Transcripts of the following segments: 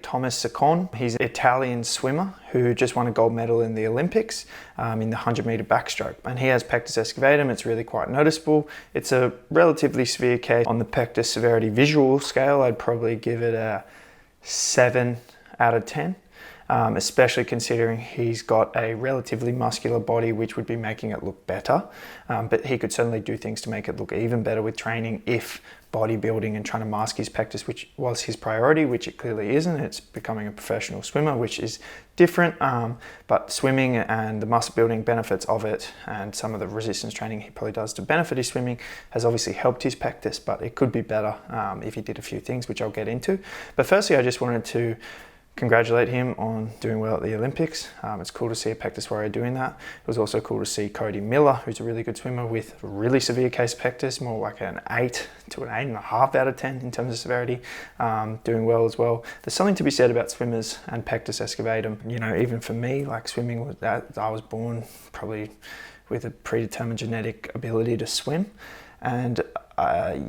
Thomas Saccone. He's an Italian swimmer who just won a gold medal in the Olympics in the 100-meter backstroke. And he has pectus excavatum. It's really quite noticeable. It's a relatively severe case. On the pectus severity visual scale, I'd probably give it a 7 out of 10. Especially considering he's got a relatively muscular body, which would be making it look better. But he could certainly do things to make it look even better with training if bodybuilding and trying to mask his pectus, which was his priority, which it clearly isn't. It's becoming a professional swimmer, which is different. But swimming and the muscle building benefits of it and some of the resistance training he probably does to benefit his swimming has obviously helped his pectus, but it could be better if he did a few things, which I'll get into. But firstly, I just wanted to congratulate him on doing well at the Olympics. It's cool to see a pectus warrior doing that. It was also cool to see Cody Miller, who's a really good swimmer with a really severe case pectus, more like an 8 to an 8.5 out of 10 in terms of severity, doing well as well. There's something to be said about swimmers and pectus excavatum. You know, even for me, like swimming, I was born probably with a predetermined genetic ability to swim. And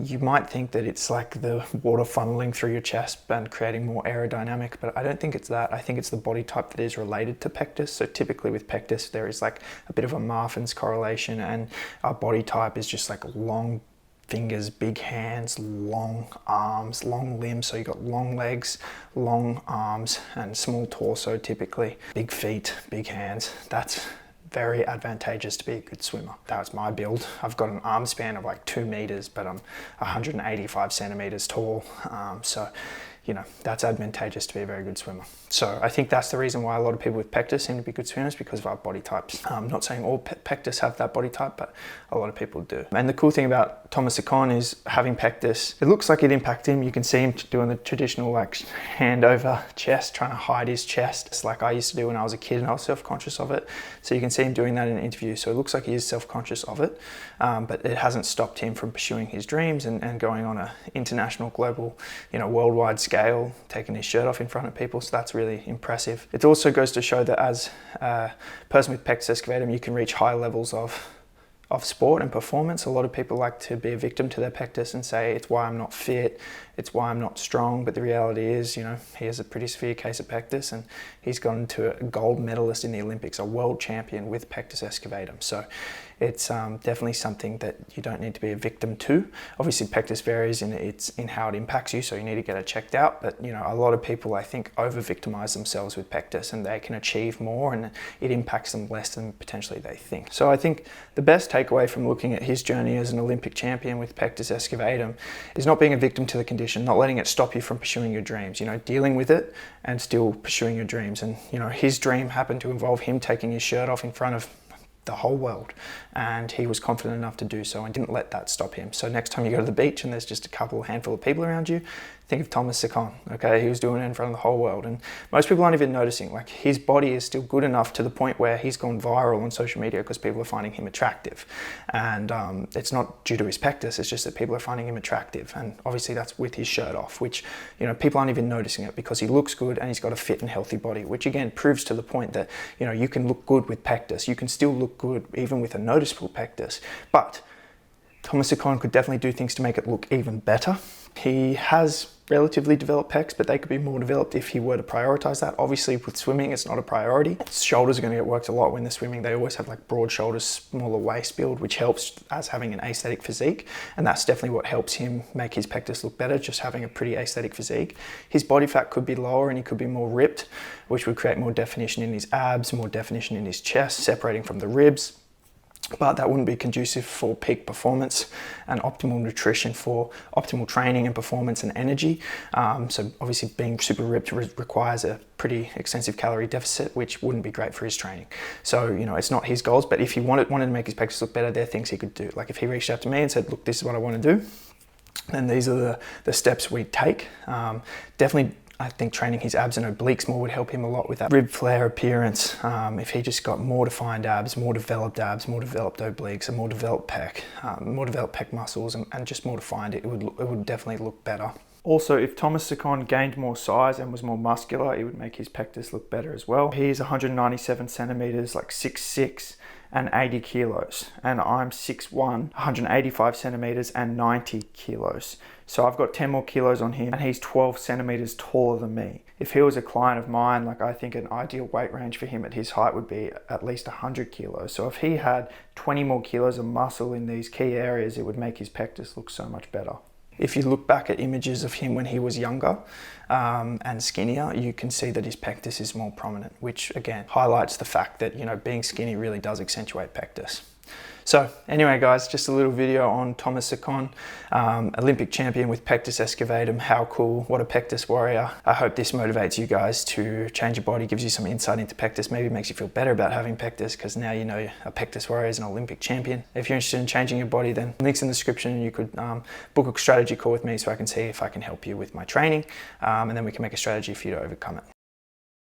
you might think that it's like the water funneling through your chest and creating more aerodynamic, but I don't think it's that. I think it's the body type that is related to pectus. So typically with pectus, there is like a bit of a Marfan's correlation, and our body type is just like long fingers, big hands, long arms, long limbs. So you got long legs, long arms, and small torso typically. Big feet, big hands. That's very advantageous to be a good swimmer. That's my build. I've got an arm span of like 2 meters, but I'm 185 centimeters tall. So, you know, that's advantageous to be a very good swimmer. So I think that's the reason why a lot of people with pectus seem to be good swimmers, because of our body types. I'm not saying all pectus have that body type, but a lot of people do. And the cool thing about Thomas Saccone is having pectus, it looks like it impacted him. You can see him doing the traditional like hand over chest, trying to hide his chest. It's like I used to do when I was a kid and I was self-conscious of it. So you can see him doing that in an interview. So it looks like he is self-conscious of it, but it hasn't stopped him from pursuing his dreams and going on a international, global, you know, worldwide scale, taking his shirt off in front of people. So that's really impressive. It also goes to show that as a person with pectus excavatum, you can reach high levels of sport and performance. A lot of people like to be a victim to their pectus and say it's why I'm not fit, it's why I'm not strong, but the reality is, you know, he has a pretty severe case of pectus and he's gone to a gold medalist in the Olympics, a world champion with pectus excavatum. So it's definitely something that you don't need to be a victim to. Obviously pectus varies in how it impacts you, so you need to get it checked out. But you know, a lot of people I think over-victimize themselves with pectus and they can achieve more and it impacts them less than potentially they think. So I think the best takeaway from looking at his journey as an Olympic champion with pectus excavatum is not being a victim to the condition, not letting it stop you from pursuing your dreams, you know, dealing with it and still pursuing your dreams. And you know, his dream happened to involve him taking his shirt off in front of the whole world, and he was confident enough to do so and didn't let that stop him. So next time you go to the beach and there's just a handful of people around you, think of Thomas Saccone, okay? He was doing it in front of the whole world, and most people aren't even noticing. Like, his body is still good enough to the point where he's gone viral on social media because people are finding him attractive. And it's not due to his pectus, it's just that people are finding him attractive. And obviously that's with his shirt off, which, you know, people aren't even noticing it because he looks good and he's got a fit and healthy body, which again proves to the point that, you know, you can look good with pectus. You can still look good even with a noticeable pectus. But Thomas Saccone could definitely do things to make it look even better. He has relatively developed pecs, but they could be more developed if he were to prioritize that. Obviously with swimming, it's not a priority. Shoulders are going to get worked a lot when they're swimming. They always have like broad shoulders, smaller waist build, which helps as having an aesthetic physique. And that's definitely what helps him make his pectus look better, just having a pretty aesthetic physique. His body fat could be lower and he could be more ripped, which would create more definition in his abs, more definition in his chest, separating from the ribs. But that wouldn't be conducive for peak performance and optimal nutrition for optimal training and performance and energy. So obviously being super ripped requires a pretty extensive calorie deficit, which wouldn't be great for his training. So, you know, it's not his goals, but if he wanted to make his pectus look better, there are things he could do. Like if he reached out to me and said, look, this is what I want to do, then these are the steps we'd take. Definitely, I think training his abs and obliques more would help him a lot with that rib flare appearance. If he just got more defined abs, more developed obliques, a more developed pec muscles, and just more defined, it would definitely look better. Also, if Thomas Saccone gained more size and was more muscular, it would make his pectus look better as well. He's 197 centimeters, like 6'6", and 80 kilos, and I'm 6'1", 185 centimeters and 90 kilos. So I've got 10 more kilos on him, and he's 12 centimeters taller than me. If he was a client of mine, like I think an ideal weight range for him at his height would be at least 100 kilos. So if he had 20 more kilos of muscle in these key areas, it would make his pectus look so much better. If you look back at images of him when he was younger and skinnier, you can see that his pectus is more prominent, which again highlights the fact that, you know, being skinny really does accentuate pectus. So anyway, guys, just a little video on Thomas Secon, Olympic champion with Pectus Excavatum. How cool, what a pectus warrior. I hope this motivates you guys to change your body, gives you some insight into pectus, maybe makes you feel better about having pectus, because now you know a pectus warrior is an Olympic champion. If you're interested in changing your body, then links in the description. You could book a strategy call with me so I can see if I can help you with my training, and then we can make a strategy for you to overcome it.